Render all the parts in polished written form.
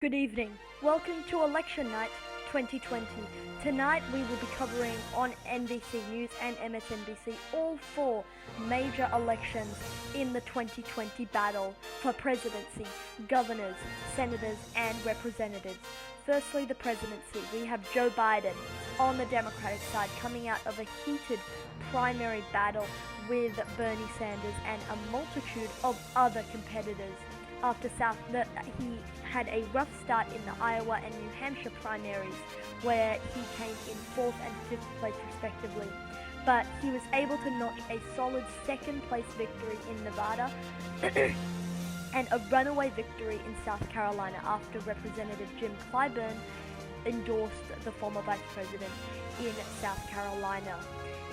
Good evening. Welcome to Election Night 2020. Tonight we will be covering on NBC News and MSNBC all four major elections in the 2020 battle for presidency, governors, senators, and representatives. Firstly, the presidency. We have Joe Biden on the Democratic side coming out of a heated primary battle with Bernie Sanders and a multitude of other competitors. After he had a rough start in the Iowa and New Hampshire primaries, where he came in 4th and 5th place respectively. But he was able to notch a solid 2nd place victory in Nevada and a runaway victory in South Carolina after Representative Jim Clyburn endorsed the former vice president in South Carolina.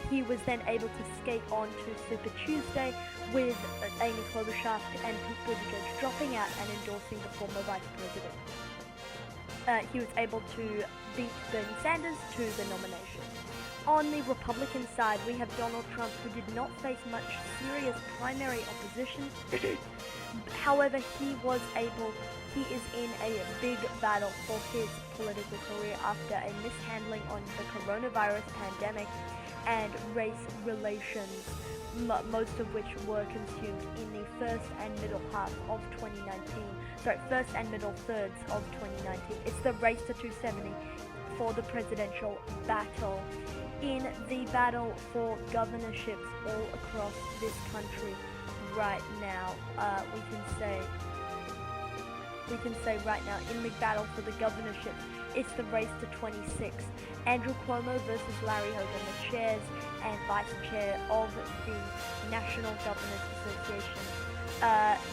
He was then able to skate on to Super Tuesday with Amy Klobuchar and Pete Buttigieg dropping out and endorsing the former vice president. He was able to beat Bernie Sanders to the nomination. On the Republican side, we have Donald Trump, who did not face much serious primary opposition. However, he is in a big battle for his political career after a mishandling on the coronavirus pandemic and race relations, most of which were consumed in the first and middle thirds of 2019. It's the race to 270 for the presidential battle. In the battle for governorships all across this country right now, we can say right now, in the battle for the governorship, it's the race to 26. Andrew Cuomo versus Larry Hogan, the chairs and vice chair of the National Governors Association.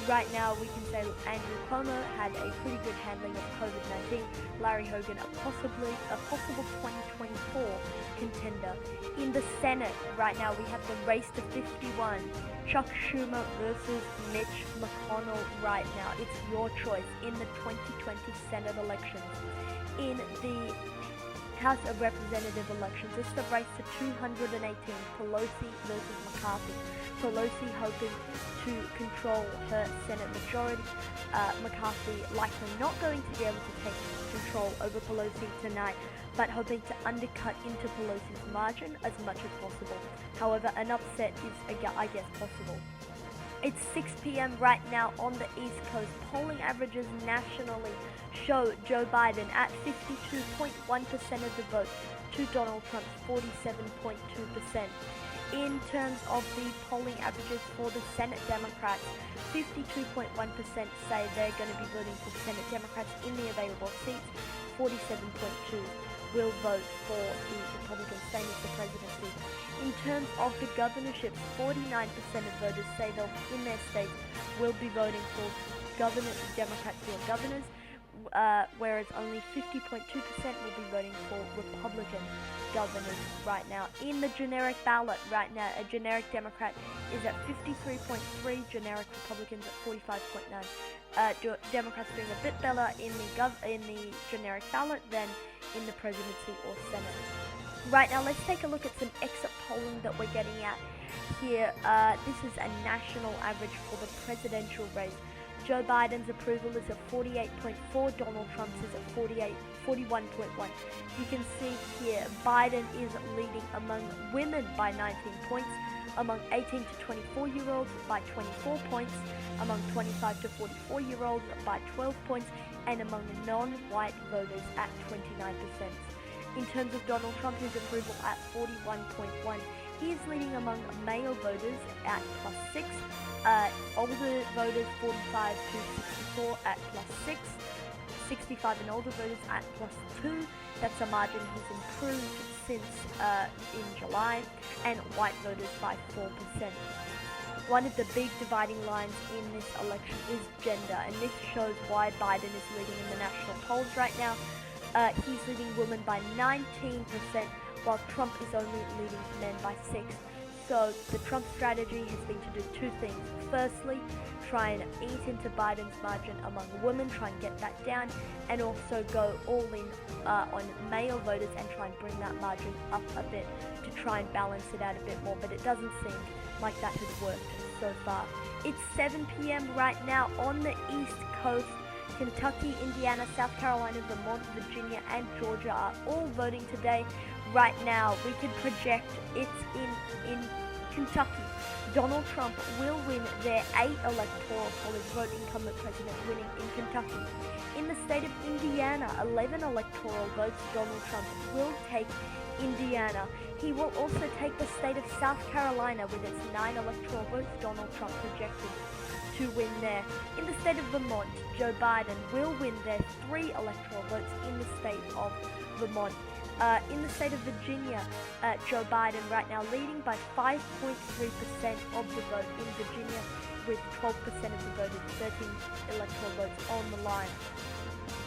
Right now, we can say Andrew Cuomo had a pretty good handling of COVID-19. Larry Hogan, a possible 2024 contender. In the Senate, right now, we have the race to 51. Chuck Schumer versus Mitch McConnell right now. It's your choice in the 2020 Senate elections. In the House of Representative elections, it's the race to 218, Pelosi versus McCarthy. Pelosi hoping to control her Senate majority. McCarthy likely not going to be able to take control over Pelosi tonight, but hoping to undercut into Pelosi's margin as much as possible. However, an upset is, I guess, possible. It's 6 p.m. right now on the East Coast. Polling averages nationally show Joe Biden at 52.1% of the vote to Donald Trump's 47.2%. In terms of the polling averages for the Senate Democrats, 52.1% say they're going to be voting for Senate Democrats in the available seats. 47.2% will vote for the Republicans, same as the presidency. In terms of the governorships, 49% of voters say they'll, in their states, will be voting for Democrats for governors, whereas only 50.2% will be voting for Republican governors right now. In the generic ballot right now, a generic Democrat is at 53.3, generic Republicans at 45.9. Democrats doing a bit better in the generic ballot than in the presidency or Senate. Right now, let's take a look at some exit polling that we're getting at here. This is a national average for the presidential race. Joe Biden's approval is at 48.4, Donald Trump's is at 41.1. You can see here, Biden is leading among women by 19 points, among 18 to 24-year-olds by 24 points, among 25 to 44-year-olds by 12 points, and among non-white voters at 29%. In terms of Donald Trump, his approval at 41.1. He is leading among male voters at +6, older voters 45 to 64 at +6, 65 and older voters at +2. That's a margin he's improved since in July, and white voters by 4%. One of the big dividing lines in this election is gender, and this shows why Biden is leading in the national polls right now. He's leading women by 19%, while Trump is only leading men by 6%. So the Trump strategy has been to do two things. Firstly, try and eat into Biden's margin among women, try and get that down, and also go all in on male voters and try and bring that margin up a bit to try and balance it out a bit more, but it doesn't seem like that has worked so far. It's 7 p.m. right now on the East Coast. Kentucky, Indiana, South Carolina, Vermont, Virginia, and Georgia are all voting today. Right now, we can project it's in Kentucky. Donald Trump will win their 8 electoral college vote, incumbent president winning in Kentucky. In the state of Indiana, 11 electoral votes, Donald Trump will take Indiana. He will also take the state of South Carolina with its 9 electoral votes, Donald Trump projected to win there. In the state of Vermont, Joe Biden will win their 3 electoral votes in the state of Vermont. In the state of Virginia, Joe Biden right now leading by 5.3% of the vote in Virginia, with 12% of the vote, 13 electoral votes on the line.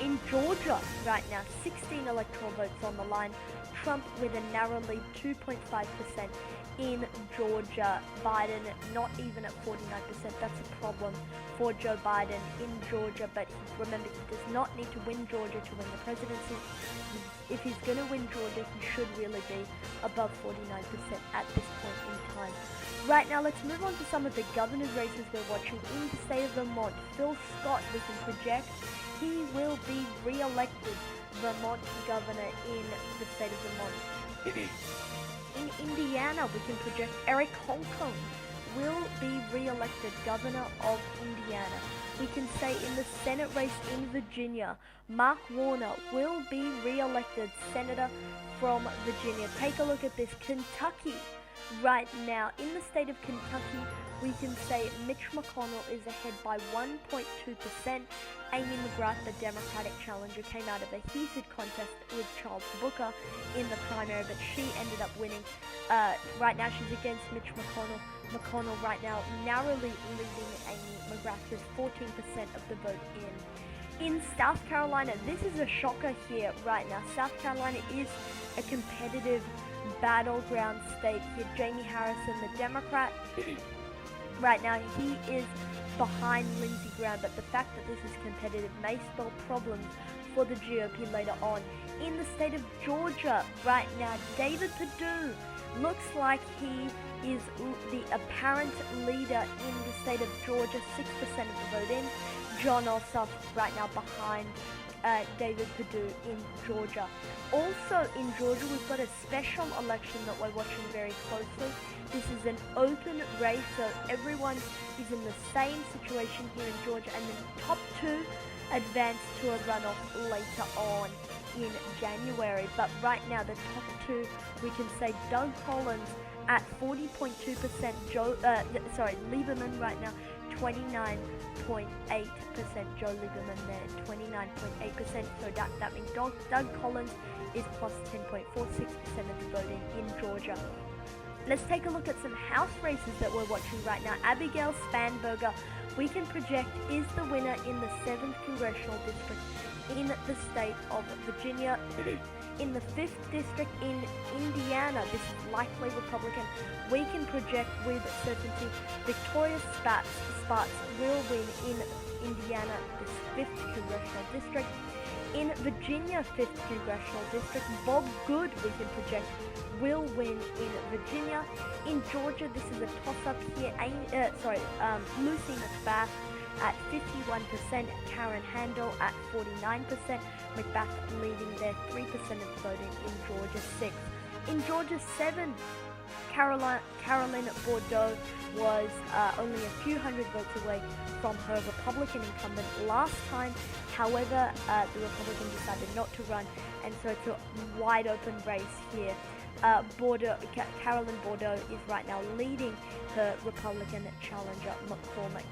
In Georgia right now, 16 electoral votes on the line. Trump with a narrow lead, 2.5% in Georgia. Biden not even at 49%. That's a problem for Joe Biden in Georgia, but remember, he does not need to win Georgia to win the presidency. If he's going to win Georgia, he should really be above 49% at this point in time. Right now, let's move on to some of the governor's races we're watching. In the state of Vermont, Phil Scott, we can project he will be re-elected Vermont governor in the state of Vermont. In Indiana, we can project Eric Holcomb will be re-elected governor of Indiana. We can say in the Senate race in Virginia, Mark Warner will be re-elected senator from Virginia. Take a look at this. Kentucky right now. In the state of Kentucky, we can say Mitch McConnell is ahead by 1.2%. Amy McGrath, the Democratic challenger, came out of a heated contest with Charles Booker in the primary, but she ended up winning. Right now, she's against Mitch McConnell. McConnell right now narrowly leading Amy McGrath with 14% of the vote in. In South Carolina, this is a shocker here right now. South Carolina is a competitive battleground state here. Jamie Harrison, the Democrat, right now he is behind Lindsey Graham, but the fact that this is competitive may spell problems for the GOP later on. In the state of Georgia right now, David Perdue looks like he is the apparent leader in the state of Georgia, 6% of the vote in. John Ossoff right now behind David Perdue in Georgia. Also in Georgia, we've got a special election that we're watching very closely. This is an open race, so everyone is in the same situation here in Georgia, and the top 2 advance to a runoff later on in January. But right now, the top 2, we can say Doug Collins at 40.2%, Lieberman right now 29.8%, Joe Lieberman there 29.8%, so that means Doug Collins is plus 10.46% of the voting in Georgia. Let's take a look at some House races that we're watching right now. Abigail Spanberger, we can project, is the winner in the 7th Congressional District in the state of Virginia. In the 5th District in Indiana, this is likely Republican. We can project with certainty Victoria Sparks will win in Indiana, this 5th Congressional District. In Virginia 5th Congressional District, Bob Good, we can project, will win in Virginia. In Georgia, this is a toss-up here. Lucy McBath at 51%, Karen Handel at 49%, McBath leading there 3% of voting in Georgia 6. In Georgia 7, Carolyn Bordeaux was only a few hundred votes away from her Republican incumbent last time. However, the Republican decided not to run, and so it's a wide open race here. Carolyn Bordeaux is right now leading her Republican challenger, McCormick.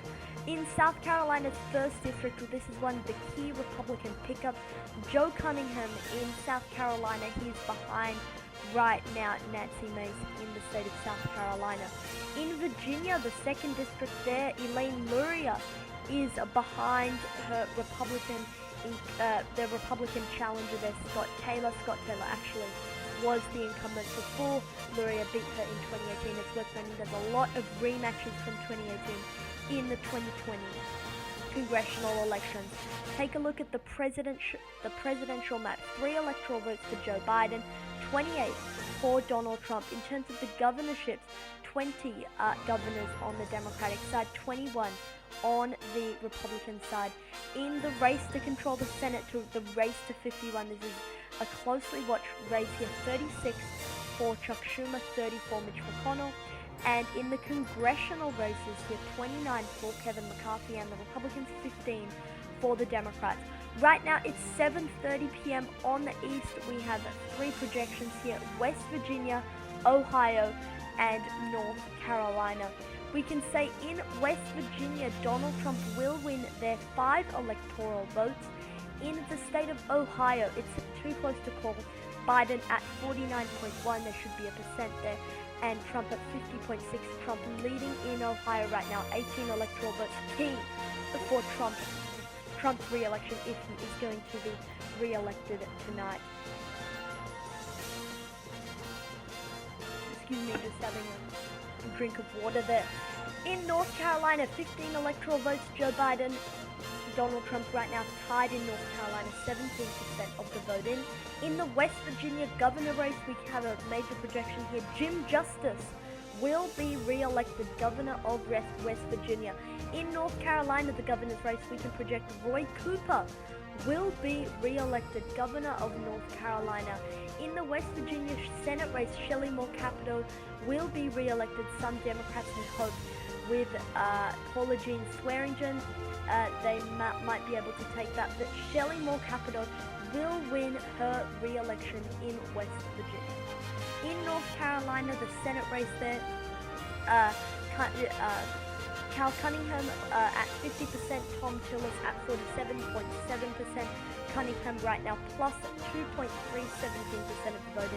In South Carolina's 1st District, this is one of the key Republican pickups. Joe Cunningham in South Carolina, he's behind right now Nancy Mace in the state of South Carolina. In Virginia, the 2nd District there, Elaine Luria is behind her Republican, the Republican challenger there, Scott Taylor. Scott Taylor actually was the incumbent before Luria beat her in 2018. It's worth noting there's a lot of rematches from 2018 in the 2020 congressional elections. Take a look at the presidential map. 3 electoral votes for Joe Biden, 28 for Donald Trump. In terms of the governorships, 20 governors on the Democratic side, 21 on the Republican side. in the race to control the Senate, to the race to 51. This is a closely watched race here. 36 for Chuck Schumer, 30 for Mitch McConnell. And in the congressional races here, 29 for Kevin McCarthy and the Republicans, 15 for the Democrats. Right now, it's 7:30 p.m. on the East. We have 3 projections here: West Virginia, Ohio, and North Carolina. We can say in West Virginia, Donald Trump will win their 5 electoral votes. In the state of Ohio, it's too close to call. Biden at 49.1, there should be a percent there, and Trump at 50.6. Trump leading in Ohio right now, 18 electoral votes, key for Trump's re-election if he is going to be re-elected tonight. Excuse me, just having a drink of water there. In North Carolina, 15 electoral votes, Joe Biden. Donald Trump right now tied in North Carolina, 17% of the vote in. In the West Virginia governor race, we have a major projection here. Jim Justice will be re-elected governor of West Virginia. In North Carolina, the governor's race, we can project Roy Cooper will be re-elected governor of North Carolina. In the West Virginia Senate race, Shelley Moore Capito will be re-elected. Some Democrats had hoped with Paula Jean Swearingen, they might be able to take that, but Shelley Moore Capito will win her re-election in West Virginia. In North Carolina, the Senate race there, Cal Cunningham at 50%, Tom Tillis at 47.7%. Cunningham right now plus 2.317% of the vote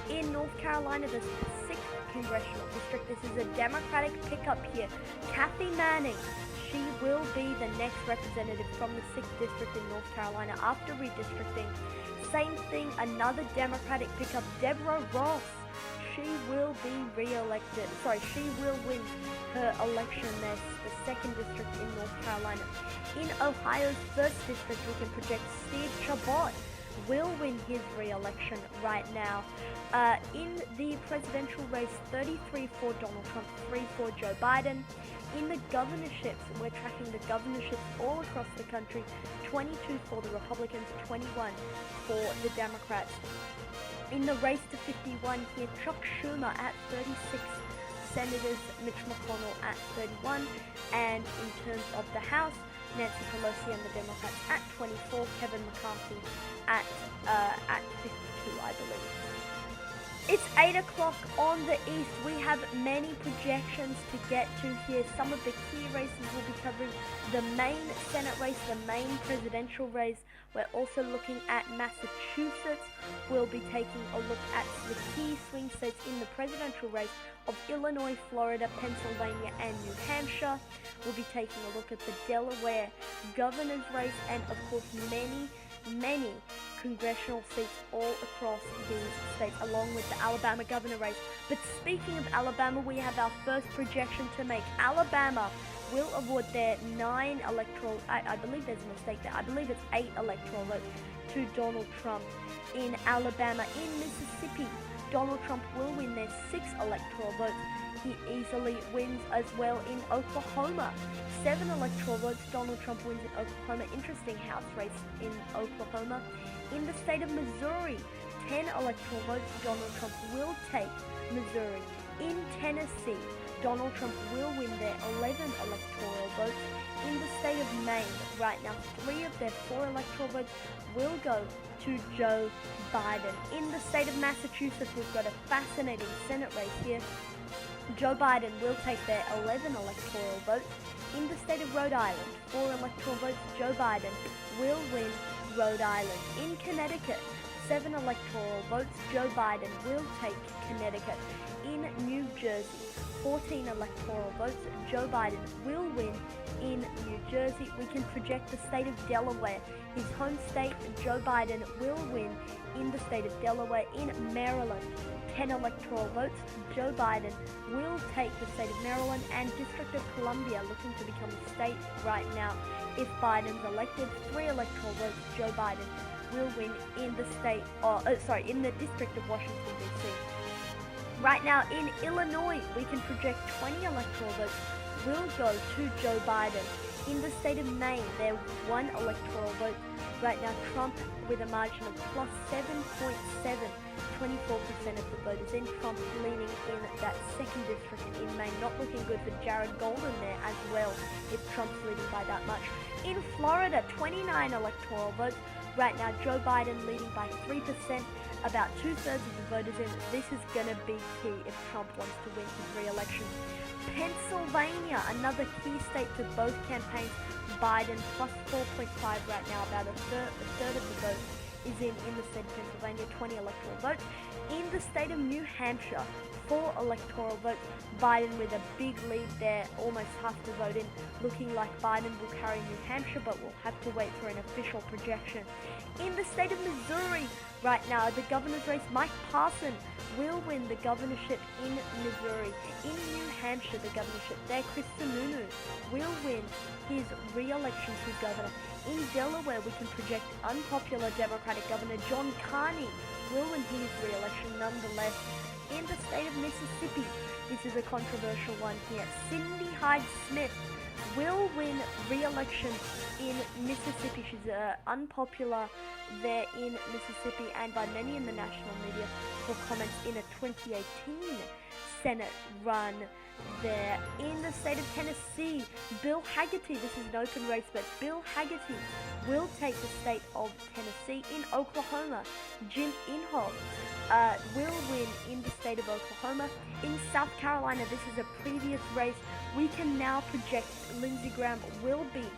in. In North Carolina, the 6th congressional district, this is a Democratic pickup here. Kathy Manning, she will be the next representative from the 6th district in North Carolina after redistricting. Same thing, another Democratic pickup, Deborah Ross. She will be re-elected. She will win her election there, the 2nd district in North Carolina. In Ohio's 1st district, we can project Steve Chabot will win his re-election right now. In the presidential race, 33 for Donald Trump, 3 for Joe Biden. In the governorships, we're tracking the governorships all across the country, 22 for the Republicans, 21 for the Democrats. In the race to 51 here, Chuck Schumer at 36, Senators Mitch McConnell at 31, and in terms of the House, Nancy Pelosi and the Democrats at 24, Kevin McCarthy at 52, I believe. It's 8 o'clock on the East. We have many projections to get to here. Some of the key races we'll be covering: the main Senate race, the main presidential race. We're also looking at Massachusetts. We'll be taking a look at the key swing states in the presidential race of Illinois, Florida, Pennsylvania, and New Hampshire. We'll be taking a look at the Delaware governor's race, and of course many congressional seats all across these states, along with the Alabama governor race. But speaking of Alabama, we have our first projection to make. Alabama will award their 9 electoral, I believe there's a mistake there, I believe it's 8 electoral votes to Donald Trump. In Alabama, in Mississippi, Donald Trump will win their 6 electoral votes. He easily wins as well in Oklahoma. 7 electoral votes, Donald Trump wins in Oklahoma. Interesting House race in Oklahoma. In the state of Missouri, 10 electoral votes, Donald Trump will take Missouri. In Tennessee, Donald Trump will win their 11 electoral votes. In the state of Maine, right now, 3 of their 4 electoral votes will go to Joe Biden. In the state of Massachusetts, we've got a fascinating Senate race here. Joe Biden will take their 11 electoral votes. In the state of Rhode Island, 4 electoral votes, Joe Biden will win Rhode Island. In Connecticut, 7 electoral votes, Joe Biden will take Connecticut. In New Jersey, 14 electoral votes, Joe Biden will win in New Jersey. We can project the state of Delaware, his home state. Joe Biden will win in the state of Delaware. In Maryland, 10 electoral votes, Joe Biden will take the state of Maryland. And District of Columbia, looking to become a state right now. If Biden's elected, 3 electoral votes, Joe Biden will win in the state, in the District of Washington, D.C. Right now in Illinois, we can project 20 electoral votes will go to Joe Biden. In the state of Maine, there are 1 electoral vote. Right now, Trump with a margin of plus 7.7, 24% of the vote is in. Trump leaning in that 2nd district in Maine. Not looking good for Jared Golden there as well, if Trump's leading by that much. In Florida, 29 electoral votes. Right now, Joe Biden leading by 3%. About 2/3 of the vote is in. This is going to be key if Trump wants to win his re-election. Pennsylvania, another key state to both campaigns. Biden plus 4.5 right now. About a third of the vote is in the state of Pennsylvania, 20 electoral votes. In the state of New Hampshire, 4 electoral votes. Biden with a big lead there, almost half the vote in. Looking like Biden will carry New Hampshire, but we'll have to wait for an official projection. In the state of Missouri, right now, the governor's race, Mike Parson will win the governorship in Missouri. In New Hampshire, the governorship there, Chris Sununu will win his re-election to governor. In Delaware, we can project unpopular Democratic Governor John Carney will win his re-election nonetheless. In the state of Mississippi, this is a controversial one here. Cindy Hyde-Smith will win re-election in Mississippi. She's unpopular there in Mississippi and by many in the national media for comments in a 2018 Senate run there. In the state of Tennessee, Bill Hagerty, this is an open race, but Bill Hagerty will take the state of Tennessee. In Oklahoma, Jim Inhofe will win in the state of Oklahoma. In South Carolina, this is a previous race. We can now project Lindsey Graham will beat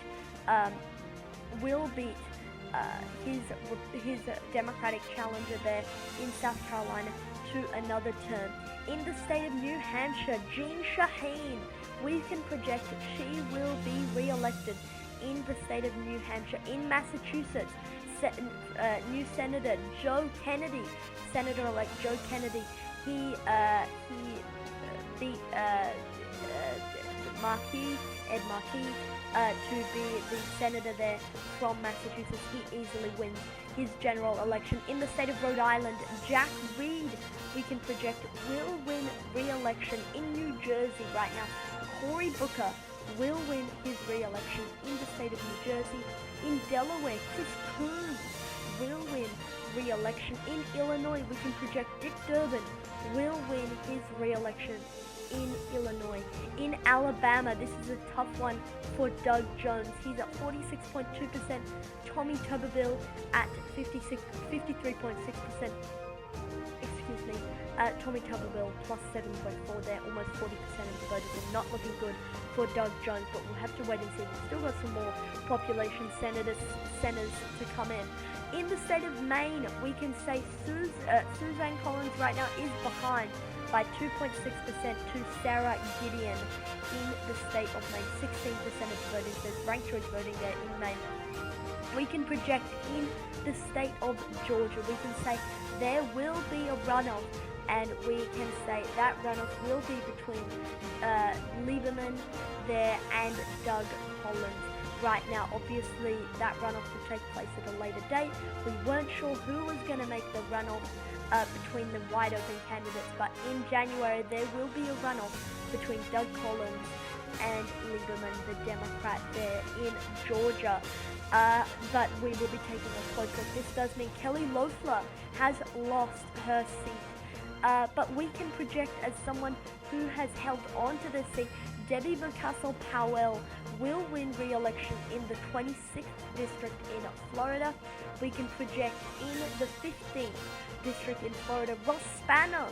his Democratic challenger there in South Carolina to another term. In the state of New Hampshire, Jean Shaheen, we can project she will be re-elected in the state of New Hampshire. In Massachusetts, new Senator Joe Kennedy, Senator-elect Joe Kennedy, he beat Ed Markey to be the senator there from Massachusetts. He easily wins his general election. In the state of Rhode Island, Jack Reed, we can project, will win re-election. In New Jersey right now, Cory Booker will win his re-election in the state of New Jersey. In Delaware, Chris Coons will win re-election. In Illinois, we can project Dick Durbin will win his re-election in Illinois. In Alabama, this is a tough one for Doug Jones. He's at 46.2%. Tommy Tuberville at 53.6%. Excuse me. Tommy Tuberville plus 7.4 there, almost 40% of the voters are not looking good for Doug Jones, but we'll have to wait and see. We've still got some more population senators to come in. In the state of Maine, we can say Suzanne Collins right now is behind by 2.6% to Sarah Gideon in the state of Maine. 16% of the voters, there's ranked choice voting there in Maine. We can project in the state of Georgia, we can say there will be a runoff, and we can say that runoff will be between Lieberman there and Doug Collins. Right now, obviously, that runoff will take place at a later date. We weren't sure who was going to make the runoff between the wide open candidates, but in January there will be a runoff between Doug Collins and Lieberman, the Democrat there in Georgia. But we will be taking a close look. This does mean Kelly Loeffler has lost her seat. But we can project as someone who has held on to the seat, Debbie Mucarsel-Powell will win re-election in the 26th district in Florida. We can project in the 15th district in Florida, Ross Spano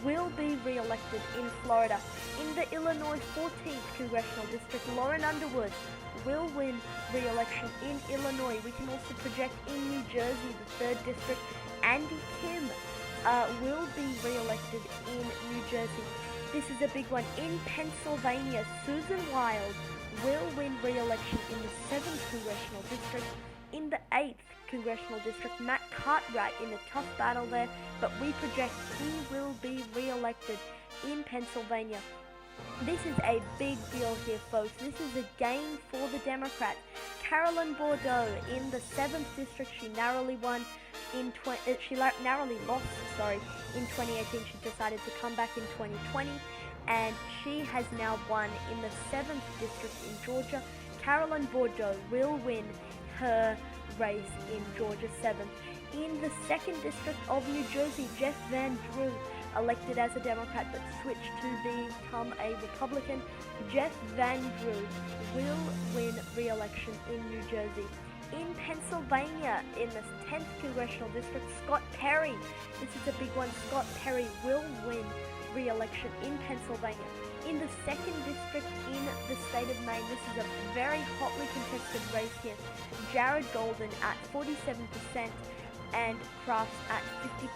will be re-elected in Florida. In the Illinois 14th congressional district, Lauren Underwood will win re-election in Illinois. We can also project in New Jersey, the 3rd district, Andy Kim will be re-elected in New Jersey. This is a big one. In Pennsylvania, Susan Wild will win re-election in the 7th congressional district. In the 8th congressional district, Matt Cartwright in a tough battle there, but we project he will be re-elected in Pennsylvania. This is a big deal here, folks. This is a game for the Democrats. Carolyn Bordeaux in the 7th district, she narrowly won narrowly lost, in 2018. She decided to come back in 2020, and she has now won in the 7th district in Georgia. Carolyn Bourdeaux will win her race in Georgia 7th. In the 2nd District of New Jersey, Jeff Van Drew, elected as a Democrat but switched to become a Republican, Jeff Van Drew will win re-election in New Jersey. In Pennsylvania, in the 10th Congressional District, Scott Perry, this is a big one, Scott Perry will win re-election in Pennsylvania. In the 2nd District in the state of Maine, this is a very hotly contested race here. Jared Golden at 47% and Crafts at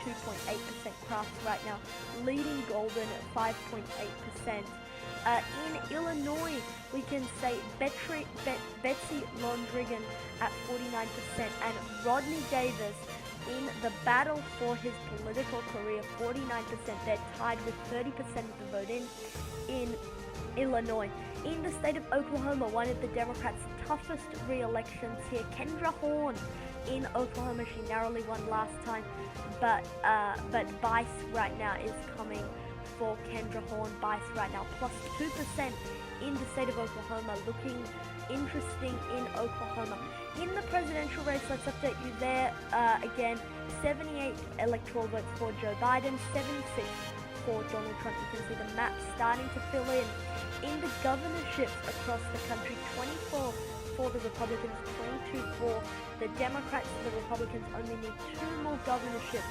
52.8%. Crafts right now leading Golden at 5.8%. In Illinois, we can say Betsy Londrigan at 49% and Rodney Davis in the battle for his political career, 49%. They're tied with 30% of the vote in Illinois. In the state of Oklahoma, one of the Democrats' toughest re-elections here, Kendra Horn in Oklahoma. She narrowly won last time, but Bice right now is coming for Kendra Horn. Bice right now plus 2% in the state of Oklahoma, looking interesting in Oklahoma. In the presidential race, let's update you there. Again, 78 electoral votes for Joe Biden, 76 for Donald Trump. You can see the map starting to fill in. In the governorships across the country, 24 for the Republicans, 22 for the Democrats. The Republicans only need 2 more governorships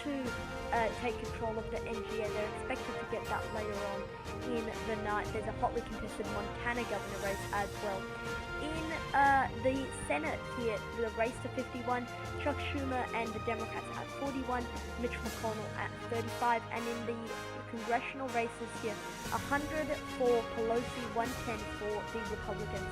to take control of the NGA. They're expected to get that later on in the night. There's a hotly contested Montana governor race as well. In the Senate here, the race to 51, Chuck Schumer and the Democrats at 41, Mitch McConnell at 35, and in the congressional races here, 100 for Pelosi, 110 for the Republicans.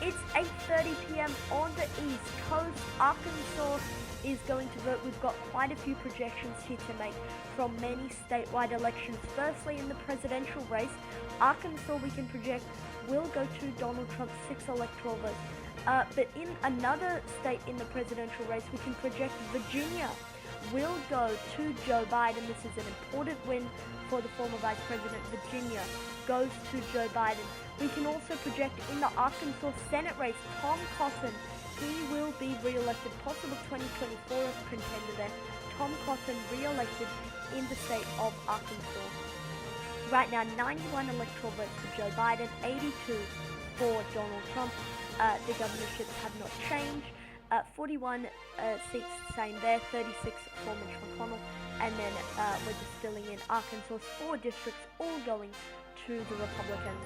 It's 8:30 p.m. on the East Coast. Arkansas is going to vote. We've got quite a few projections here to make from many statewide elections. Firstly, in the presidential race, Arkansas we can project will go to Donald Trump's 6 electoral votes. But in another state in the presidential race, we can project Virginia will go to Joe Biden. This is an important win for the former Vice President. Virginia goes to Joe Biden. We can also project in the Arkansas Senate race, Tom Cotton. He will be re-elected, possible 2024 contender there. Tom Cotton re-elected in the state of Arkansas. Right now, 91 electoral votes for Joe Biden, 82 for Donald Trump. The governorships have not changed. 41 seats, same there, 36 for Mitch McConnell, and then we're distilling in Arkansas, 4 districts, all going to the Republicans.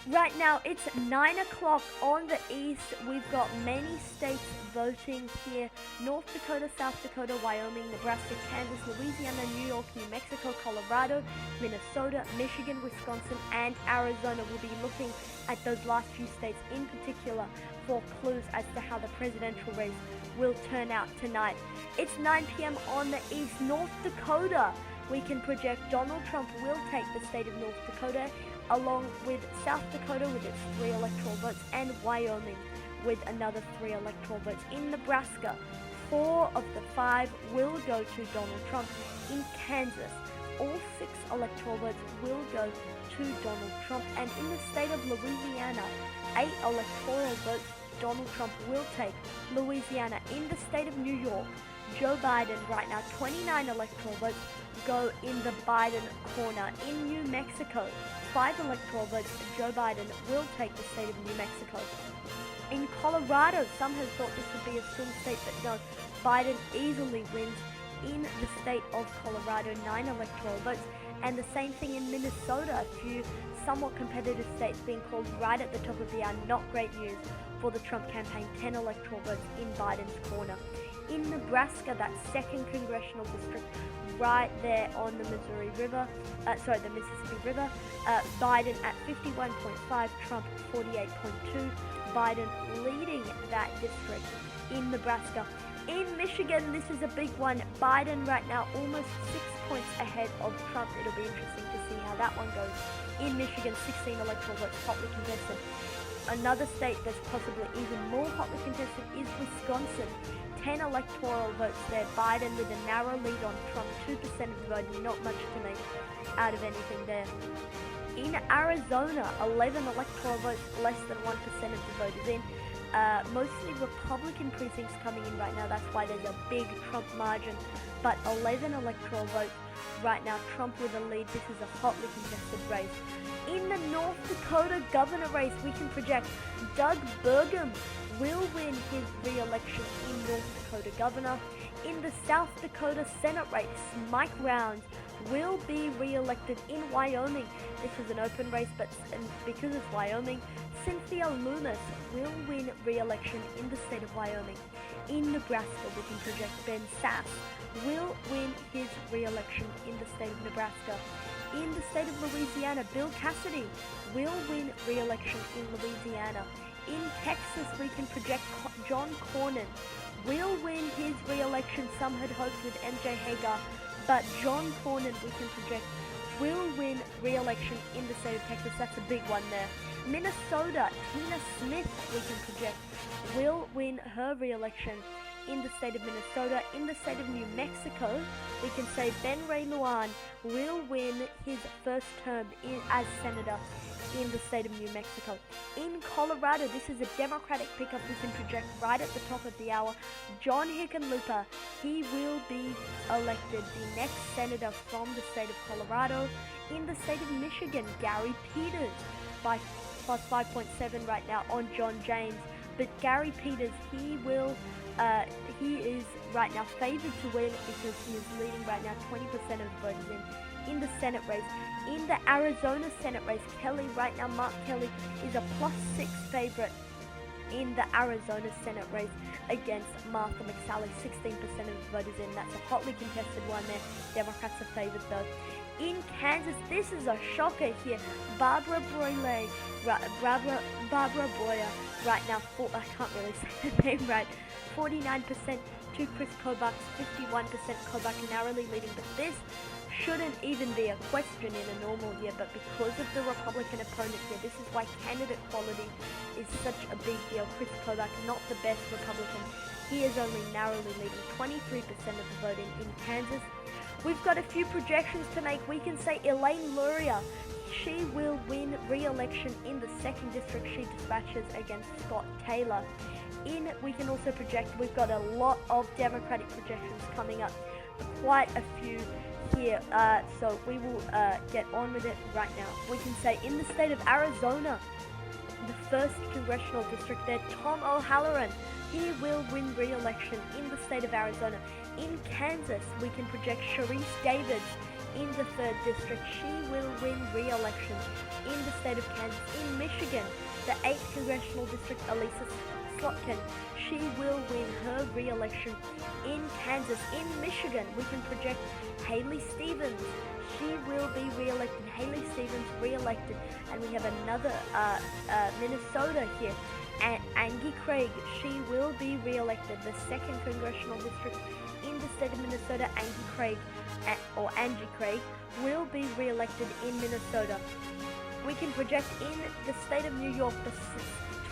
Right now, it's 9 o'clock on the East. We've got many states voting here. North Dakota, South Dakota, Wyoming, Nebraska, Kansas, Louisiana, New York, New Mexico, Colorado, Minnesota, Michigan, Wisconsin, and Arizona. We'll be looking at those last few states in particular for clues as to how the presidential race will turn out tonight. It's 9 p.m. on the East. North Dakota, we can project Donald Trump will take the state of North Dakota, along with South Dakota with its 3 electoral votes, and Wyoming with another 3 electoral votes. In Nebraska, 4 of the 5 will go to Donald Trump. In Kansas, all 6 electoral votes will go to Donald Trump. And in the state of Louisiana, 8 electoral votes Donald Trump will take Louisiana. In the state of New York, Joe Biden right now, 29 electoral votes go in the Biden corner. In New Mexico, 5 electoral votes Joe Biden will take the state of New Mexico. In Colorado, some have thought this would be a swing state, but no, Biden easily wins in the state of Colorado, 9 electoral votes. And the same thing in Minnesota, a few somewhat competitive states being called right at the top of the hour. Not great news for the Trump campaign, 10 electoral votes in Biden's corner. In Nebraska, that 2nd congressional district, right there on the Mississippi River, Biden at 51.5, Trump 48.2, Biden leading that district in Nebraska. In Michigan, this is a big one. Biden right now almost 6 points ahead of Trump. It'll be interesting to see how that one goes. In Michigan, 16 electoral votes, hotly contested. Another state that's possibly even more hotly contested is Wisconsin. 10 electoral votes there. Biden with a narrow lead on Trump, 2% of the vote, not much to make out of anything there. In Arizona, 11 electoral votes, less than 1% of the vote is in. Mostly Republican precincts coming in right now. That's why there's a big Trump margin. But 11 electoral votes right now. Trump with a lead. This is a hotly contested race. In the North Dakota governor race, we can project Doug Burgum will win his re-election in North Dakota governor. In the South Dakota Senate race, Mike Rounds will be re-elected in Wyoming. This is an open race, but because it's Wyoming, Cynthia Lummis will win re-election in the state of Wyoming. In Nebraska, we can project Ben Sasse will win his re-election in the state of Nebraska. In the state of Louisiana, Bill Cassidy will win re-election in Louisiana. In Texas, we can project John Cornyn will win his re-election. Some had hoped with MJ Hagar, but John Cornyn, we can project, will win re-election in the state of Texas. That's a big one there. Minnesota, Tina Smith, we can project, will win her re-election in the state of Minnesota. In the state of New Mexico, we can say Ben Ray Lujan will win his first term as senator in the state of New Mexico. In Colorado, this is a Democratic pickup we can project right at the top of the hour. John Hickenlooper, he will be elected the next senator from the state of Colorado. In the state of Michigan, Gary Peters by plus 5.7 right now on John James. But Gary Peters, he is right now favored to win because he is leading right now. 20% of the vote is in the Senate race. In the Arizona Senate race, right now Mark Kelly is a +6 favorite in the Arizona Senate race against Martha McSally. 16% of the vote is in. That's a hotly contested one there. Democrats are favored though. In Kansas, this is a shocker here. Barbara Boyer right now, I can't really say the name right, 49% to Chris Kobach's 51%. Kobach narrowly leading, but this shouldn't even be a question in a normal year, but because of the Republican opponent here, this is why candidate quality is such a big deal. Chris Kobach, not the best Republican, he is only narrowly leading, 23% of the vote in Kansas. We've got a few projections to make. We can say Elaine Luria, she will win re-election in the 2nd district. She dispatches against Scott Taylor. We can also project, we've got a lot of Democratic projections coming up, quite a few here, so we will get on with it right now. We can say in the state of Arizona, the 1st congressional district there, Tom O'Halloran, he will win re-election in the state of Arizona. In Kansas, we can project Sharice Davids in the 3rd district. She will win re-election in the state of Kansas. In Michigan, the 8th congressional district, Elisa Slotkin, she will win her re-election in Kansas. In Michigan, we can project Haley Stevens. She will be re-elected. Haley Stevens re-elected. And we have another Minnesota here. Angie Craig, she will be re-elected. The 2nd congressional district in the state of Minnesota, Angie Craig, will be re-elected in Minnesota. We can project in the state of New York, the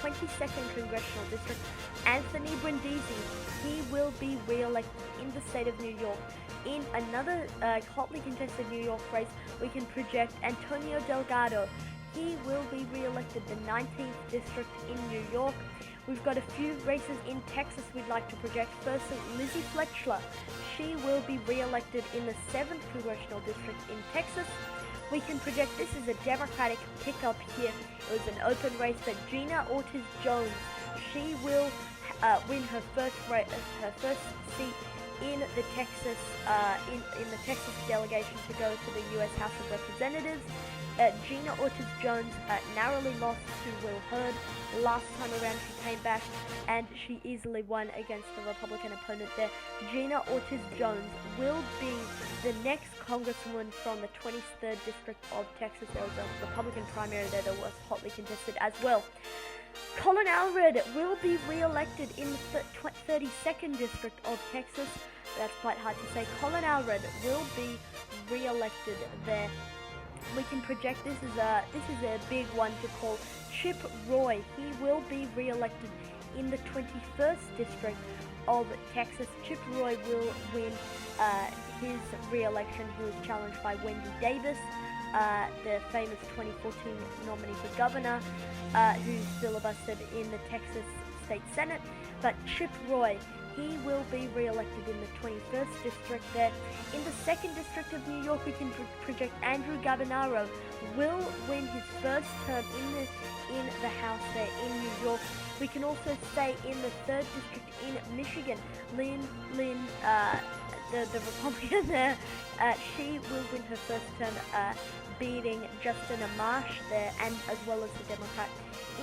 22nd congressional district, Anthony Brindisi, he will be re-elected in the state of New York. In another hotly contested New York race, we can project Antonio Delgado. He will be re-elected the 19th district in New York. We've got a few races in Texas we'd like to project. Firstly, Lizzie Fletchler. She will be re-elected in the 7th congressional district in Texas. We can project, this is a Democratic pickup here. It was an open race, but Gina Ortiz-Jones, she will win her first seat in the Texas in the Texas delegation to go to the U.S. House of Representatives. Gina Ortiz-Jones narrowly lost to Will Hurd. Last time around she came back and she easily won against the Republican opponent there. Gina Ortiz-Jones will be the next congresswoman from the 23rd district of Texas. There was a Republican primary there that was hotly contested as well. Colin Allred will be re-elected in the 32nd district of Texas. That's quite hard to say. Colin Allred will be re-elected there. We can project, this is a big one to call. Chip Roy, he will be re-elected in the 21st district of Texas. Chip Roy will win his re-election. He was challenged by Wendy Davis. the famous 2014 nominee for governor, who's filibustered in the Texas State Senate. But Chip Roy, he will be re-elected in the 21st district there. In the 2nd district of New York, we can project Andrew Gabinaro will win his first term in the House there in New York. We can also say in the 3rd district in Michigan, the Republican there, she will win her first term, beating Justin Amash there, and as well as the Democrat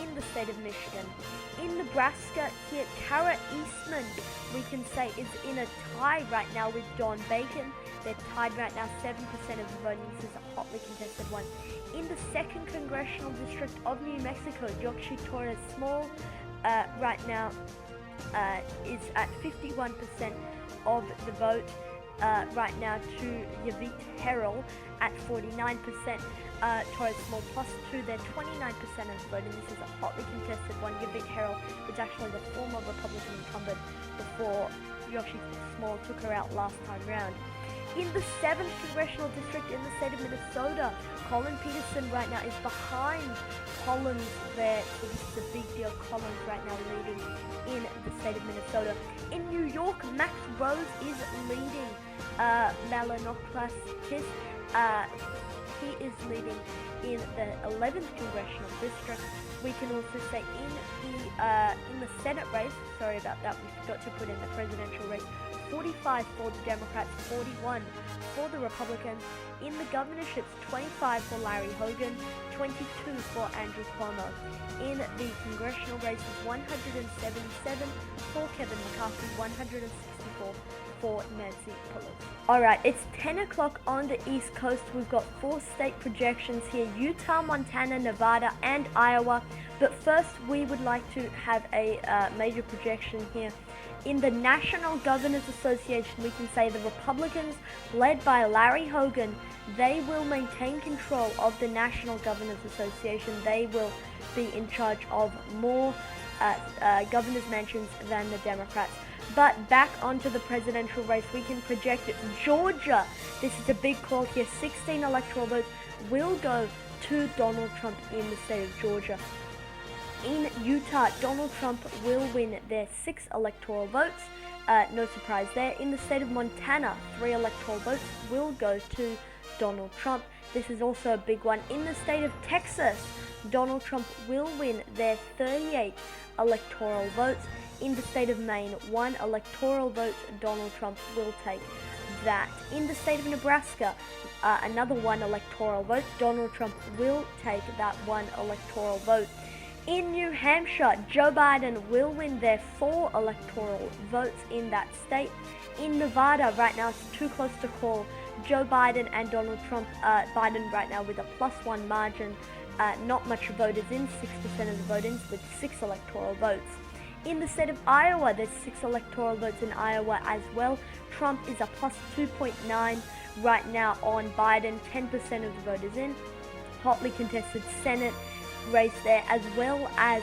in the state of Michigan. In Nebraska here, Tara Eastman, we can say, is in a tie right now with Don Bacon. They're tied right now, 7% of the voting. This is a hotly contested one. In the 2nd Congressional District of New Mexico, Yoshi Torres Small right now is at 51% of the vote right now to Yvette Herrell at 49%. Torres Small plus 2, they're 29% of the vote, and this is a hotly contested one. Yvette Herrell was actually the former Republican incumbent before Yoshi Small took her out last time round. In the 7th Congressional District in the state of Minnesota, Colin Peterson right now is behind Collins there, so this is a big deal. Collins right now leading in the state of Minnesota. In New York, Max Rose is leading Malinoklas Kiss. He is leading in the 11th Congressional District. We can also say in the Senate race, sorry about that, we forgot to put in the presidential race, 45 for the Democrats, 41 for the Republicans. In the governorships, 25 for Larry Hogan, 22 for Andrew Cuomo. In the congressional races, 177 for Kevin McCarthy, 164 for Nancy Pelosi. Alright, it's 10 o'clock on the East Coast. We've got 4 state projections here: Utah, Montana, Nevada, and Iowa. But first, we would like to have a major projection here. In the National Governors Association, we can say the Republicans, led by Larry Hogan, they will maintain control of the National Governors Association. They will be in charge of more governor's mansions than the Democrats. But back onto the presidential race, we can project it. Georgia, this is a big call here. 16 electoral votes will go to Donald Trump in the state of Georgia. In Utah, Donald Trump will win their 6 electoral votes. No surprise there. In the state of Montana, 3 electoral votes will go to Donald Trump. This is also a big one. In the state of Texas, Donald Trump will win their 38 electoral votes. In the state of Maine, 1 electoral vote, Donald Trump will take that. In the state of Nebraska, another 1 electoral vote, Donald Trump will take that 1 electoral vote. In New Hampshire, Joe Biden will win their 4 electoral votes in that state. In Nevada, right now it's too close to call. Joe Biden and Donald Trump, Biden right now with a +1 margin. Not much voters in, 6% of the vote-ins with 6 electoral votes. In the state of Iowa, there's 6 electoral votes in Iowa as well. Trump is a +2.9 right now on Biden, 10% of the voters in. Hotly contested Senate race there, as well as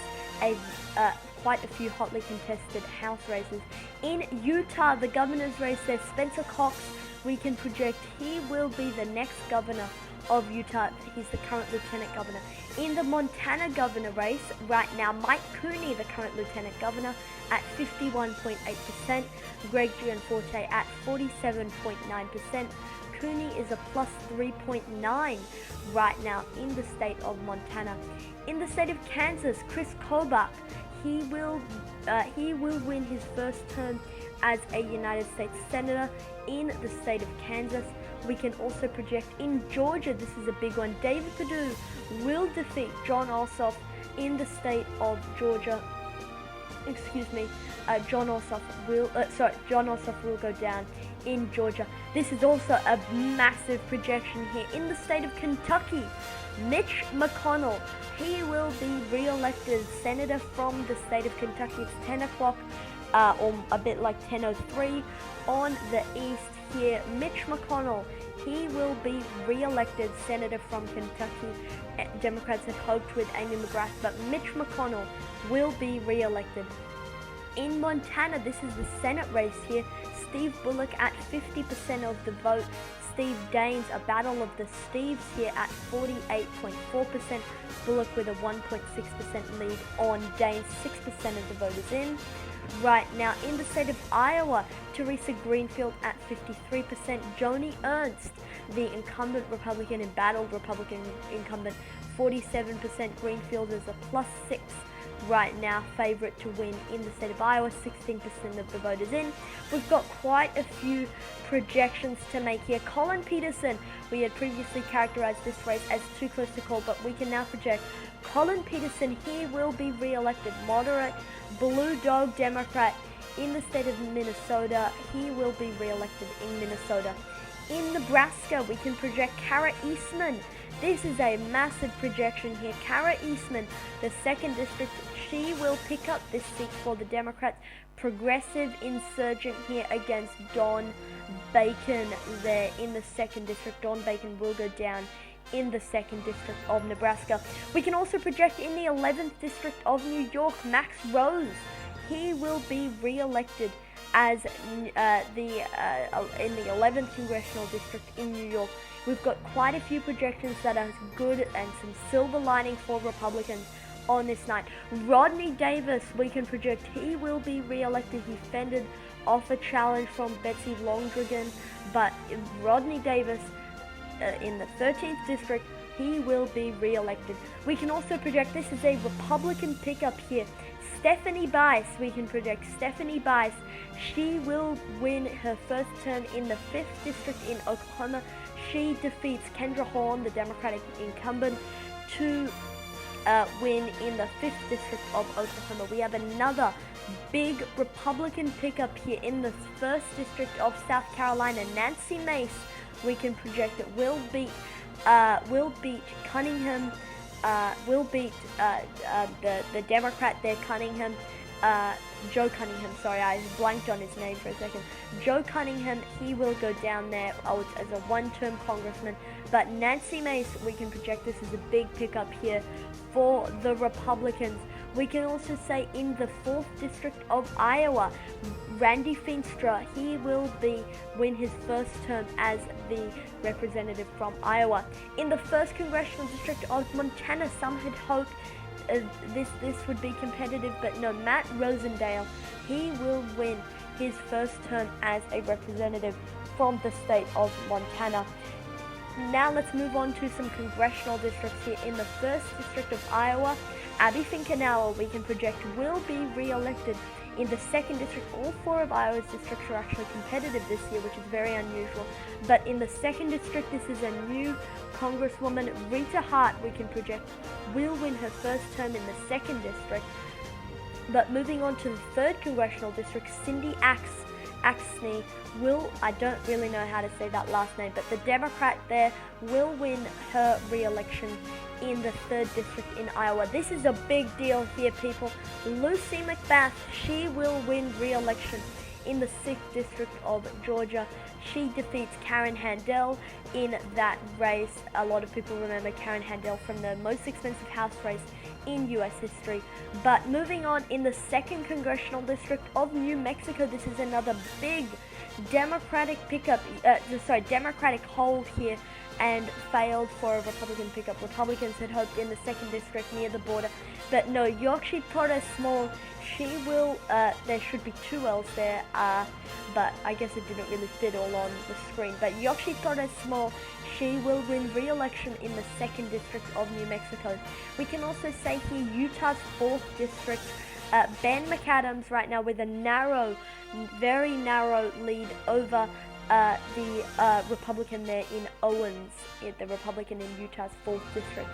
quite a few hotly contested House races. In Utah, the governor's race there, Spencer Cox, we can project he will be the next governor of Utah. He's the current lieutenant governor. In the Montana governor race right now, Mike Cooney, the current lieutenant governor, at 51.8%. Greg Gianforte at 47.9%. Cooney is a +3.9 right now in the state of Montana. In the state of Kansas, Chris Kobach, he will win his first term as a United States Senator in the state of Kansas. We can also project in Georgia, this is a big one, David Perdue will defeat Jon Ossoff in the state of Georgia. Jon Ossoff will go down in Georgia. This is also a massive projection here. In the state of Kentucky, Mitch McConnell, he will be re-elected senator from the state of Kentucky. It's 10 o'clock or a bit like 10:03 on the east here. Mitch McConnell, he will be re-elected senator from Kentucky. Democrats had hoped with Amy McGrath, but Mitch McConnell will be re-elected. In Montana, this is the Senate race here. Steve Bullock at 50% of the vote. Steve Daines, a battle of the Steves here at 48.4%. Bullock with a 1.6% lead on Daines, 6% of the voters in. Right now, in the state of Iowa, Teresa Greenfield at 53%. Joni Ernst, the incumbent Republican, embattled Republican incumbent, 47%. Greenfield is a +6 right now, favorite to win in the state of Iowa, 16% of the voters in. We've got quite a few projections to make here. Colin Peterson, we had previously characterized this race as too close to call, but we can now project Colin Peterson. He will be re-elected, moderate blue dog Democrat in the state of Minnesota. He will be re-elected in Minnesota. In Nebraska, we can project Kara Eastman. This is a massive projection here. Kara Eastman, the 2nd district, she will pick up this seat for the Democrats. Progressive insurgent here against Don Bacon there in the 2nd district. Don Bacon will go down in the 2nd district of Nebraska. We can also project in the 11th district of New York, Max Rose. He will be re-elected as in the 11th congressional district in New York. We've got quite a few projections that are good and some silver lining for Republicans on this night. Rodney Davis, we can project he will be re-elected. He fended off a challenge from Betsy Longdragon, but Rodney Davis in the 13th district, he will be re-elected. We can also project this is a Republican pickup here. Stephanie Bice, we can project Stephanie Bice. She will win her first term in the 5th district in Oklahoma. She defeats Kendra Horn, the Democratic incumbent, to win in the 5th district of Oklahoma. We have another big Republican pickup here in the 1st district of South Carolina. Nancy Mace, we can project it will beat Cunningham. Will beat the Democrat there, Cunningham. Joe Cunningham, sorry, I blanked on his name for a second. Joe Cunningham, he will go down there as a one-term congressman. But Nancy Mace, we can project this as a big pickup here for the Republicans. We can also say in the 4th district of Iowa, Randy Feenstra, he will win his first term as the representative from Iowa. In the 1st congressional district of Montana, some had hoped this would be competitive, but no, Matt Rosendale, he will win his first term as a representative from the state of Montana. Now let's move on to some congressional districts here. In the 1st district of Iowa, Abby Finkenauer, we can project, will be re-elected. In the 2nd district, all 4 of Iowa's districts are actually competitive this year, which is very unusual. But in the 2nd district, this is a new Congresswoman, Rita Hart, we can project, will win her first term in the 2nd district. But moving on to the 3rd congressional district, Cindy Axne will, I don't really know how to say that last name, but the Democrat there will win her re-election in the 3rd district in Iowa. This is a big deal here, people. Lucy McBath, she will win re-election in the 6th district of Georgia. She defeats Karen Handel in that race. A lot of people remember Karen Handel from the most expensive House race in U.S. history. But moving on, in the 2nd congressional district of New Mexico, this is another big Democratic Democratic hold here, and failed for a Republican pickup. Republicans had hoped in the 2nd district near the border, but no, Yorkshire Porter Small, she will, there should be 2 L's there, but I guess it didn't really fit all on the screen. But Yorkshire Porter Small, she will win re-election in the 2nd district of New Mexico. We can also say here Utah's 4th district, Ben McAdams right now with a very narrow lead over the Republican there in Owens, the Republican in Utah's 4th district.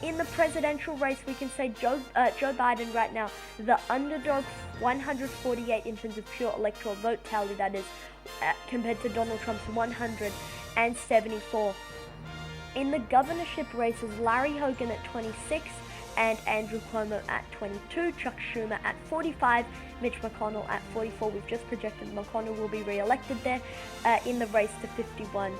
In the presidential race, we can say Joe Biden right now, the underdog, 148 in terms of pure electoral vote tally, that is, compared to Donald Trump's 174. In the governorship races, Larry Hogan at 26 and Andrew Cuomo at 22, Chuck Schumer at 45, Mitch McConnell at 44. We've just projected McConnell will be re-elected there in the race to 51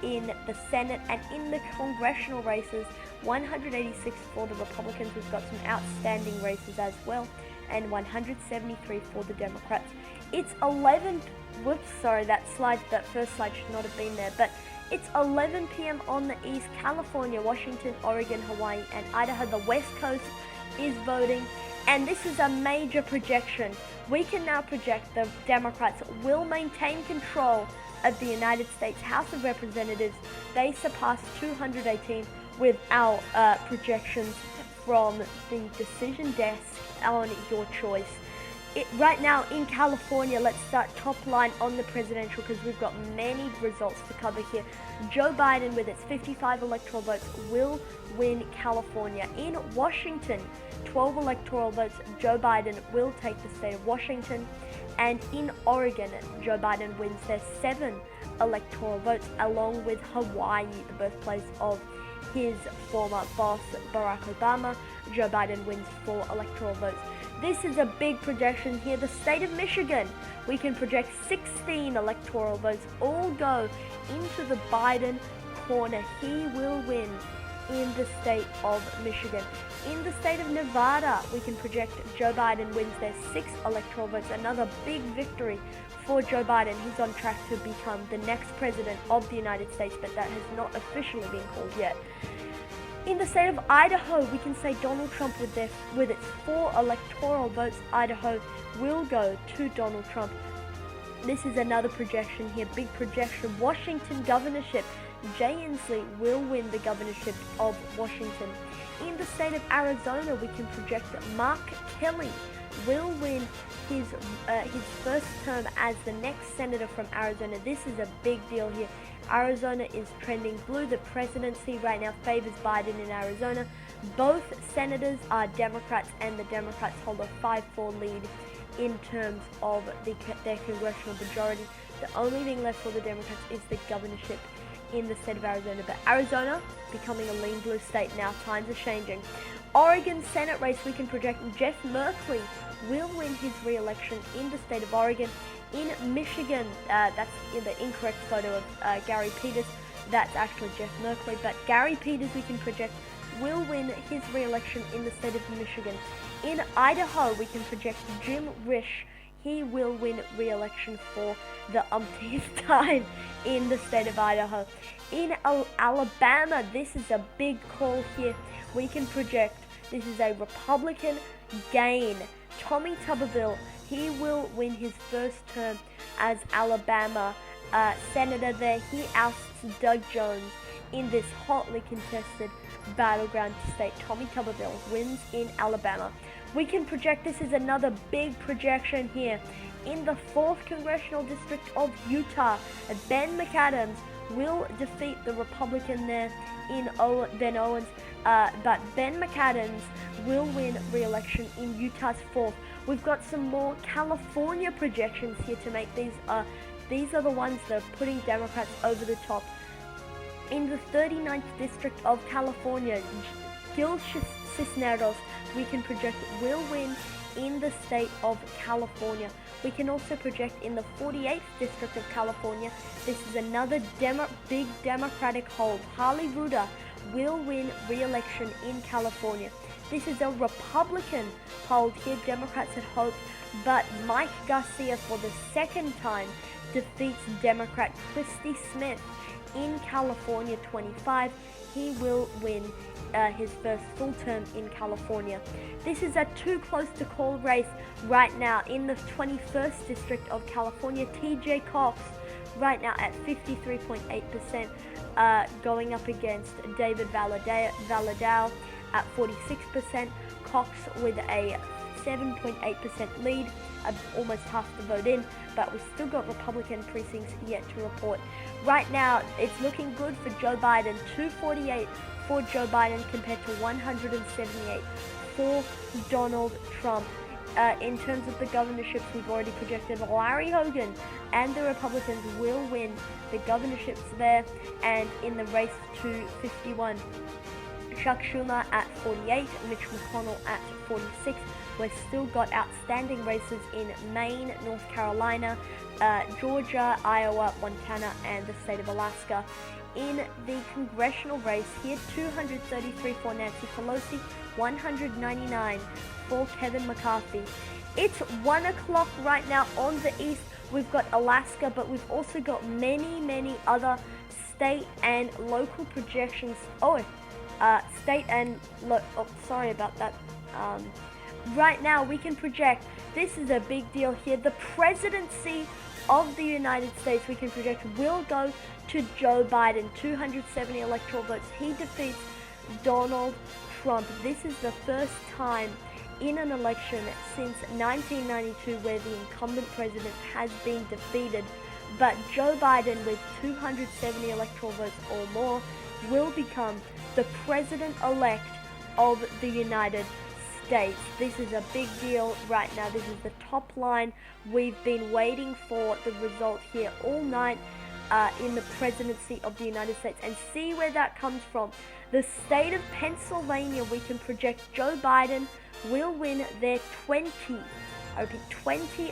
in the Senate. And in the congressional races, 186 for the Republicans. We've got some outstanding races as well, and 173 for the Democrats. It's 11, whoops, sorry, that first slide should not have been there, but It's 11 p.m. on the East. California, Washington, Oregon, Hawaii, and Idaho. The West Coast is voting, and this is a major projection. We can now project the Democrats will maintain control of the United States House of Representatives. They surpassed 218 with our projections from the decision desk on your choice. Right now in California, let's start top line on the presidential because we've got many results to cover here. Joe Biden, with its 55 electoral votes, will win California. In Washington, 12 electoral votes, Joe Biden will take the state of Washington. And in Oregon, Joe Biden wins their 7 electoral votes, along with Hawaii, the birthplace of his former boss, Barack Obama. Joe Biden wins 4 electoral votes. This is a big projection here. The state of Michigan, we can project 16 electoral votes, all go into the Biden corner. He will win in the state of Michigan. In the state of Nevada, we can project Joe Biden wins their 6 electoral votes, another big victory for Joe Biden. He's on track to become the next president of the United States, but that has not officially been called yet. In the state of Idaho, we can say Donald Trump with its 4 electoral votes, Idaho will go to Donald Trump. This is another projection here, big projection. Washington governorship, Jay Inslee will win the governorship of Washington. In the state of Arizona, we can project that Mark Kelly will win his first term as the next senator from Arizona. This is a big deal here. Arizona is trending blue. The presidency right now favors Biden in Arizona. Both senators are Democrats, and the Democrats hold a 5-4 lead in terms of their congressional majority. The only thing left for the Democrats is the governorship in the state of Arizona. But Arizona becoming a lean blue state now. Times are changing. Oregon Senate race, we can project Jeff Merkley will win his re-election in the state of Oregon. In Michigan, that's in the incorrect photo of Gary Peters. That's actually Jeff Merkley, but Gary Peters, we can project, will win his re-election in the state of Michigan. In Idaho, we can project Jim Risch. He will win re-election for the umpteenth time in the state of Idaho. In Alabama, this is a big call here. We can project this is a Republican gain. Tommy Tuberville, he will win his first term as Alabama senator there. He ousts Doug Jones in this hotly contested battleground state. Tommy Tuberville wins in Alabama. We can project, this is another big projection here. In the 4th Congressional District of Utah, Ben McAdams will defeat the Republican there in Ben Owens. But Ben McAdams will win re-election in Utah's 4th. We've got some more California projections here to make these. These are the ones that are putting Democrats over the top. In the 39th District of California, Gil Cisneros, we can project, will win in the state of California. We can also project in the 48th District of California. This is another big Democratic hold. Harley Ruda will win re-election in California. This is a Republican hold here. Democrats had hoped, but Mike Garcia for the second time defeats Democrat Christy Smith in California 25. He will win his first full term in California. This is a too close to call race right now in the 21st District of California. TJ Cox right now at 53.8%, going up against David Valadao at 46%. Cox with a 7.8% lead, almost half the vote in, but we've still got Republican precincts yet to report. Right now, it's looking good for Joe Biden. 248 for Joe Biden compared to 178 for Donald Trump. In terms of the governorships, we've already projected Larry Hogan and the Republicans will win the governorships there. And in the race to 51, Chuck Schumer at 48, Mitch McConnell at 46. We've still got outstanding races in Maine, North Carolina, Georgia, Iowa, Montana, and the state of Alaska. In the congressional race here, 233 for Nancy Pelosi, 199 for Kevin McCarthy. It's 1 o'clock right now on the east. We've got Alaska, but we've also got many other state and local projections. Sorry about that. Right now we can project, this is a big deal here, the presidency of the United States, we can project, will go to Joe Biden. 270 electoral votes. He defeats Donald Trump. This is the first time in an election since 1992 where the incumbent president has been defeated. But Joe Biden, with 270 electoral votes or more, will become the president-elect of the United States. This is a big deal right now. This is the top line. We've been waiting for the result here all night in the presidency of the United States, and see where that comes from. The state of Pennsylvania, we can project Joe Biden will win their 20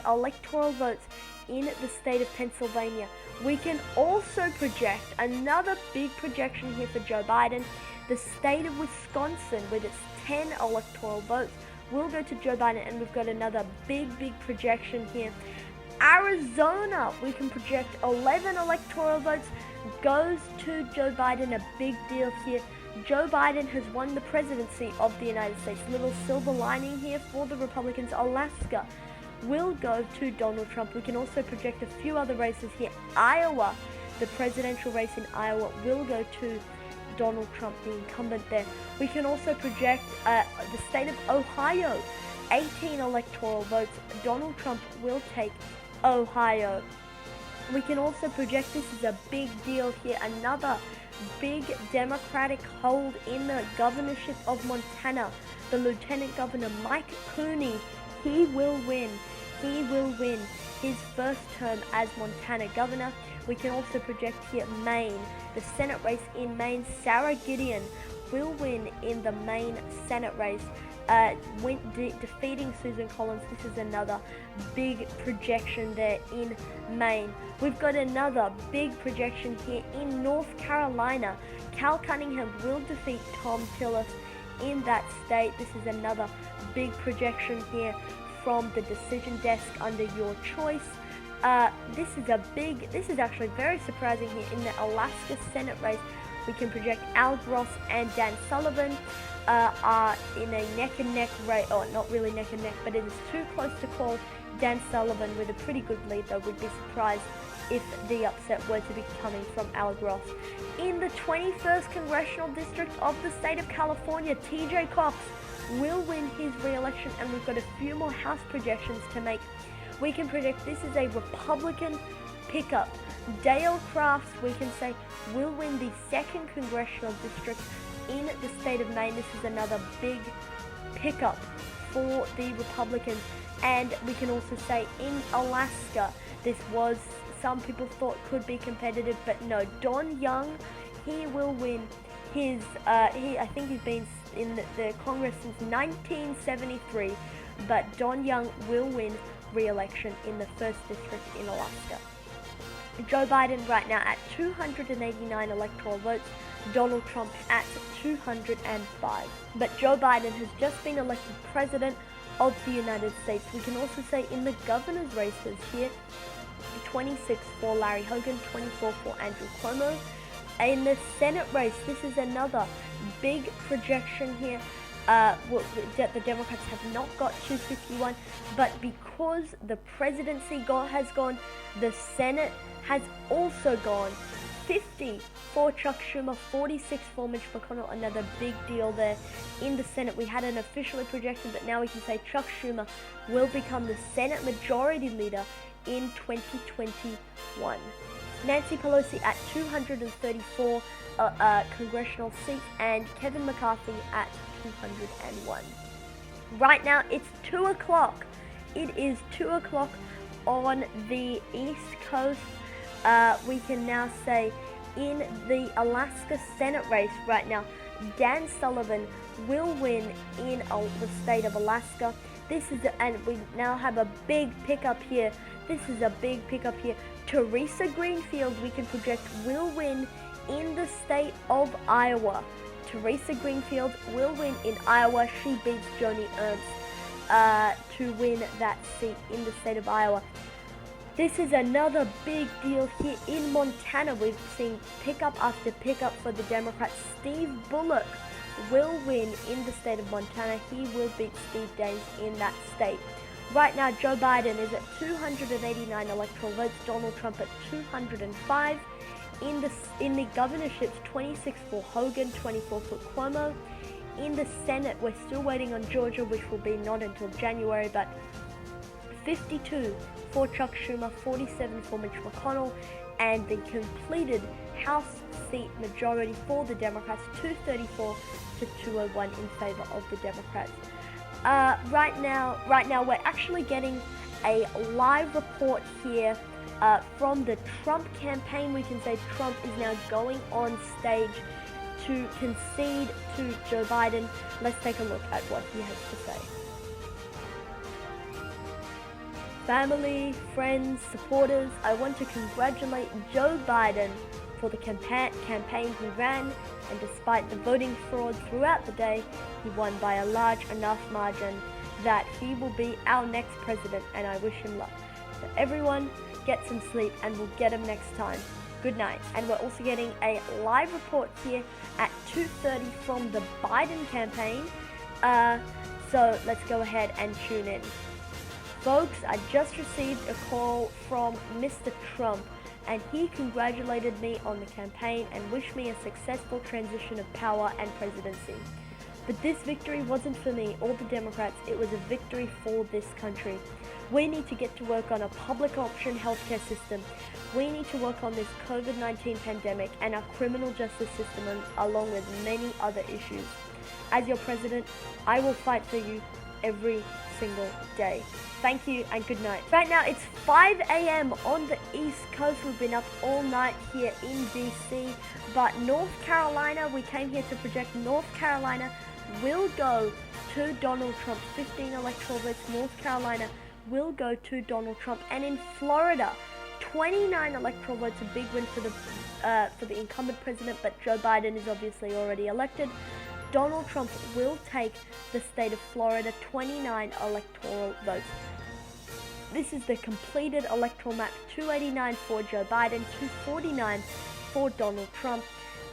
electoral votes in the state of Pennsylvania. We can also project another big projection here for Joe Biden. The state of Wisconsin, with its 10 electoral votes, will go to Joe Biden, and we've got another big projection here. Arizona, we can project 11 electoral votes, goes to Joe Biden. A big deal here. Joe Biden has won the presidency of the United States. Little silver lining here for the Republicans. Alaska will go to Donald Trump. We can also project a few other races here. Iowa, the presidential race in Iowa, will go to Donald Trump, the incumbent there. We can also project the state of Ohio. 18 electoral votes. Donald Trump will take Ohio. We can also project, this is a big deal here, another big Democratic hold in the governorship of Montana. The Lieutenant Governor Mike Cooney, he will win his first term as Montana governor. We can also project here Maine, the Senate race in Maine. Sarah Gideon will win in the Maine Senate race, defeating Susan Collins. This is another big projection there in Maine. We've got another big projection here in North Carolina. Cal Cunningham will defeat Tom Tillis in that state. This is another big projection here from the decision desk under your choice. This is actually very surprising here in the Alaska Senate race. We can project Al Gross and Dan Sullivan are in a neck-and-neck race, or not really neck-and-neck, but it is too close to call. Dan Sullivan with a pretty good lead, though. Would be surprised if the upset were to be coming from Al Gross. In the 21st Congressional District of the state of California, TJ Cox will win his re-election, and we've got a few more House projections to make. We can predict this is a Republican pickup. Dale Crafts, we can say, will win the 2nd Congressional District in the state of Maine. This is another big pickup for the Republicans. And we can also say in Alaska, this was, some people thought could be competitive, but no. Don Young, he will win his, I think he's been in the Congress since 1973, but Don Young will win re-election in the 1st District in Alaska. Joe Biden right now at 289 electoral votes, Donald Trump at 205. But Joe Biden has just been elected president of the United States. We can also say in the governor's races here, 26 for Larry Hogan, 24 for Andrew Cuomo. In the Senate race, this is another big projection here. The Democrats have not got 251, but because the presidency has gone, the Senate has also gone. 50 for Chuck Schumer, 46 for Mitch McConnell. Another big deal there in the Senate. We hadn't officially projected, but now we can say Chuck Schumer will become the Senate Majority Leader in 2021. Nancy Pelosi at 234 congressional seats, and Kevin McCarthy at 201. Right now it's 2 o'clock. It is 2 o'clock on the East Coast. We can now say in the Alaska Senate race right now, Dan Sullivan will win in the state of Alaska. And we now have a big pickup here. This is a big pickup here. Teresa Greenfield, we can project, will win in the state of Iowa. Teresa Greenfield will win in Iowa. She beats Joni Ernst to win that seat in the state of Iowa. This is another big deal here in Montana. We've seen pickup after pickup for the Democrats. Steve Bullock will win in the state of Montana. He will beat Steve Daines in that state. Right now, Joe Biden is at 289 electoral votes, Donald Trump at 205. In the governorships, 26 for Hogan, 24 for Cuomo. In the Senate, we're still waiting on Georgia, which will be not until January, but 52 for Chuck Schumer, 47 for Mitch McConnell, and the completed House seat majority for the Democrats, 234 to 201 in favor of the Democrats. Right now we're actually getting a live report here from the Trump campaign. We can say Trump is now going on stage to concede to Joe Biden. Let's take a look at what he has to say. Family, friends, supporters, I want to congratulate Joe Biden for the campaign he ran, and despite the voting fraud throughout the day, he won by a large enough margin that he will be our next president, and I wish him luck. So everyone, get some sleep, and we'll get him next time. Good night. And we're also getting a live report here at 2:30 from the Biden campaign. So let's go ahead and tune in. Folks, I just received a call from Mr. Trump, and he congratulated me on the campaign and wished me a successful transition of power and presidency. But this victory wasn't for me or the Democrats, it was a victory for this country. We need to get to work on a public option healthcare system. We need to work on this COVID-19 pandemic and our criminal justice system, along with many other issues. As your president, I will fight for you every single day. Thank you and good night. Right now it's 5 a.m. on the East Coast. We've been up all night here in DC, but North Carolina, we came here to project North Carolina will go to Donald Trump. 15 electoral votes, North Carolina will go to Donald Trump. And in Florida, 29 electoral votes, a big win for the incumbent president, but Joe Biden is obviously already elected. Donald Trump will take the state of Florida, 29 electoral votes. This is the completed electoral map, 289 for Joe Biden, 249 for Donald Trump.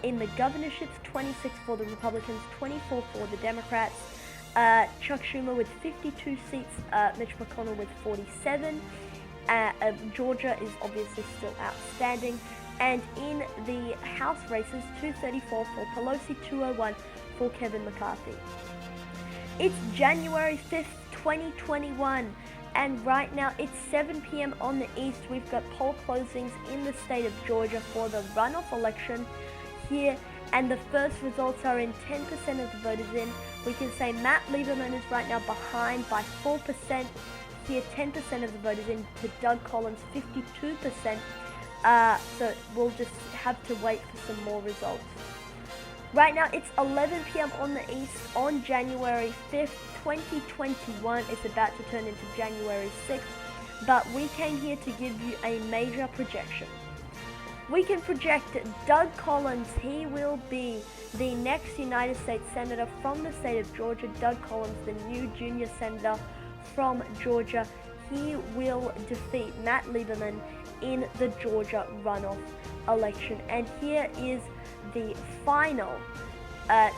In the governorships, 26 for the Republicans, 24 for the Democrats. Chuck Schumer with 52 seats, Mitch McConnell with 47. Georgia is obviously still outstanding. And in the House races, 234 for Pelosi, 201 for Kevin McCarthy. It's January 5th, 2021, and right now it's 7 p.m. on the East. We've got poll closings in the state of Georgia for the runoff election here, and the first results are in. 10% of the vote is in. We can say Matt Lieberman is right now behind by 4%. Here, 10% of the vote is in to Doug Collins, 52%. So we'll just have to wait for some more results. Right now it's 11 p.m. on the East on January 5th, 2021. It's about to turn into January 6th, but we came here to give you a major projection. We can project Doug Collins. He will be the next United States Senator from the state of Georgia. Doug Collins, the new junior senator from Georgia. He will defeat Matt Lieberman in the Georgia runoff election. And here is the final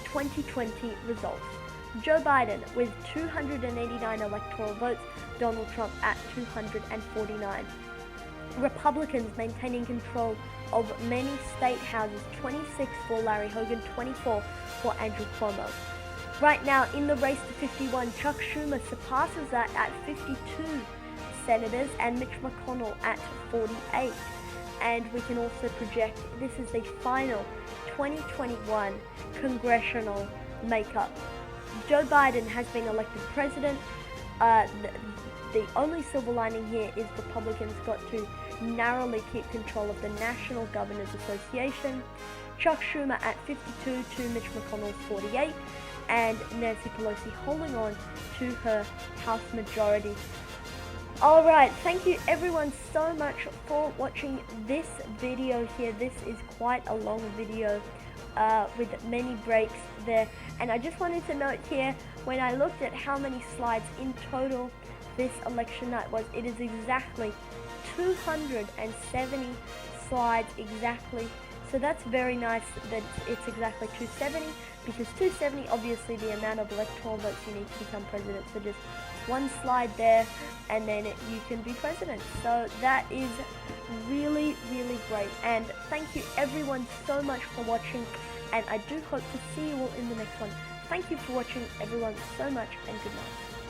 2020 results. Joe Biden with 289 electoral votes, Donald Trump at 249. Republicans maintaining control of many state houses, 26 for Larry Hogan, 24 for Andrew Cuomo. Right now in the race to 51, Chuck Schumer surpasses that at 52 senators and Mitch McConnell at 48. And we can also project this is the final 2021 congressional makeup. Joe Biden has been elected president. The only silver lining here is Republicans got to narrowly keep control of the National Governors Association. Chuck Schumer at 52 to Mitch McConnell's 48, and Nancy Pelosi holding on to her House majority. Alright, thank you everyone so much for watching this video here. This is quite a long video with many breaks there. And I just wanted to note here, when I looked at how many slides in total this election night was, it is exactly 270 slides exactly. So that's very nice that it's exactly 270, because 270, obviously the amount of electoral votes you need to become president. So just one slide there and then you can be president. So that is really, really great. And thank you everyone so much for watching, and I do hope to see you all in the next one. Thank you for watching everyone so much, and good night.